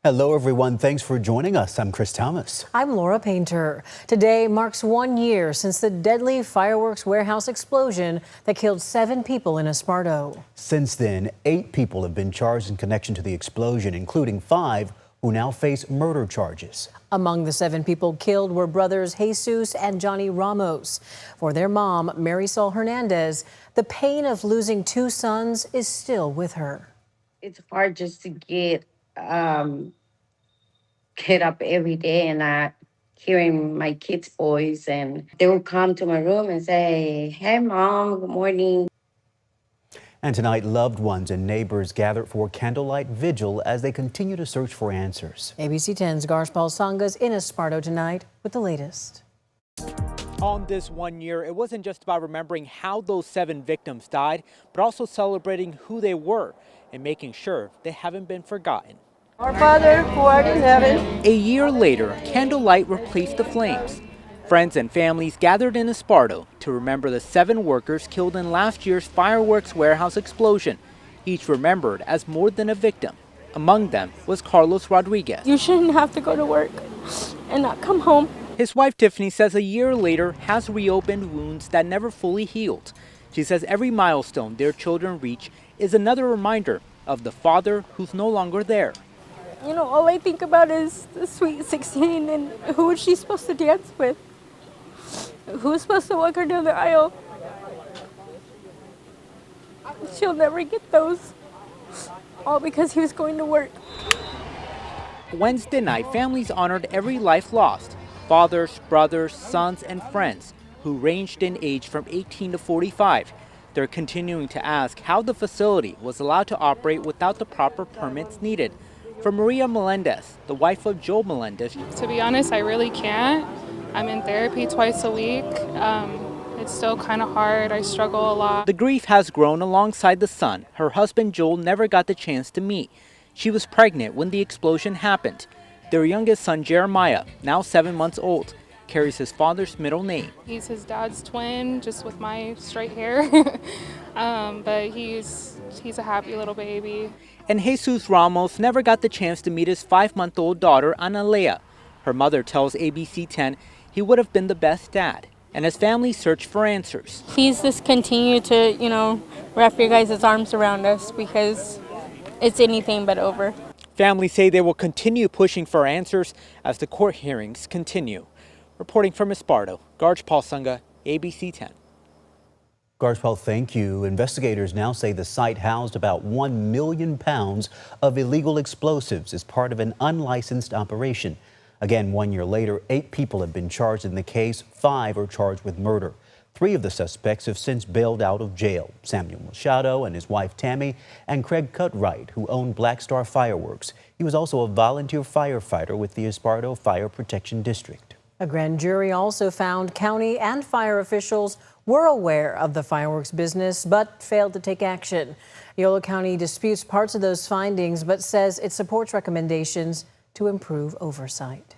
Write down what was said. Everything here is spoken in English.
Hello, everyone. Thanks for joining us. I'm Chris Thomas. I'm Laura Painter. Today marks 1 year since the deadly fireworks warehouse explosion that killed 7 people in Esparto. Since then, 8 people have been charged in connection to the explosion, including 5 who now face murder charges. Among the 7 people killed were brothers Jesus and Johnny Ramos. For their mom, Marisol Hernandez, the pain of losing 2 sons is still with her. It's hard just to get up every day and not hearing my kids' voice, and they would come to my room and say, "Hey, Mom, good morning." And tonight, loved ones and neighbors gathered for candlelight vigil as they continue to search for answers. ABC 10's Garshpal Sanga's in Esparto tonight with the latest. On this 1 year, it wasn't just about remembering how those 7 victims died, but also celebrating who they were and making sure they haven't been forgotten. Our Father, who art in heaven. A year later, candlelight replaced the flames. Friends and families gathered in Esparto to remember the 7 workers killed in last year's fireworks warehouse explosion, each remembered as more than a victim. Among them was Carlos Rodriguez. You shouldn't have to go to work and not come home. His wife Tiffany says a year later has reopened wounds that never fully healed. She says every milestone their children reach is another reminder of the father who's no longer there. You know, all I think about is the sweet 16 and who is she supposed to dance with? Who's supposed to walk her down the aisle? She'll never get those, all because he was going to work. Wednesday night, families honored every life lost. Fathers, brothers, sons, and friends who ranged in age from 18 to 45. They're continuing to ask how the facility was allowed to operate without the proper permits needed. For Maria Melendez, the wife of Joel Melendez. To be honest, I really can't. I'm in therapy twice a week. It's still kind of hard. I struggle a lot. The grief has grown alongside the son her husband Joel never got the chance to meet. She was pregnant when the explosion happened. Their youngest son, Jeremiah, now 7 months old, carries his father's middle name. He's his dad's twin, just with my straight hair. But he's a happy little baby. And Jesus Ramos never got the chance to meet his 5-month-old daughter, Analea. Her mother tells ABC 10 he would have been the best dad. And his family searched for answers. Please just continue to, wrap your guys' arms around us because it's anything but over. Families say they will continue pushing for answers as the court hearings continue. Reporting from Esparto, Garshpal Sanga, ABC 10. Garshpal, thank you. Investigators now say the site housed about 1 million pounds of illegal explosives as part of an unlicensed operation. Again, 1 year later, 8 people have been charged in the case. 5 are charged with murder. 3 of the suspects have since bailed out of jail. Samuel Machado and his wife Tammy, and Craig Cutright, who owned Black Star Fireworks. He was also a volunteer firefighter with the Esparto Fire Protection District. A grand jury also found county and fire officials were aware of the fireworks business but failed to take action. Yolo County disputes parts of those findings but says it supports recommendations to improve oversight.